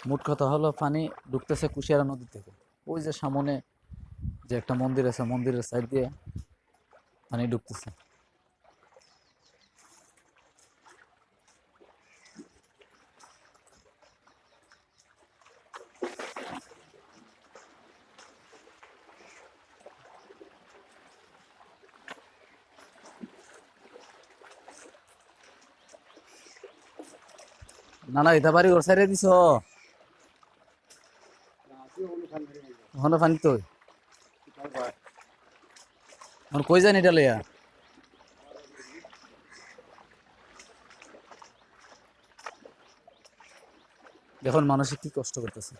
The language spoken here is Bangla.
মোট কথা হলো পানি ঢুকতেছে কুশিয়ারা নদী থেকে। ওই যে সামনে যে একটা মন্দির আছে, মন্দিরের সাইড দিয়ে পানি ঢুকতেছে। না না, এটা বাড়ি ওর সাইডে দিছ, ওখানে পানি তো এখন কই যান এটা লইয়া? দেখুন মানুষে কি কষ্ট করতেছে।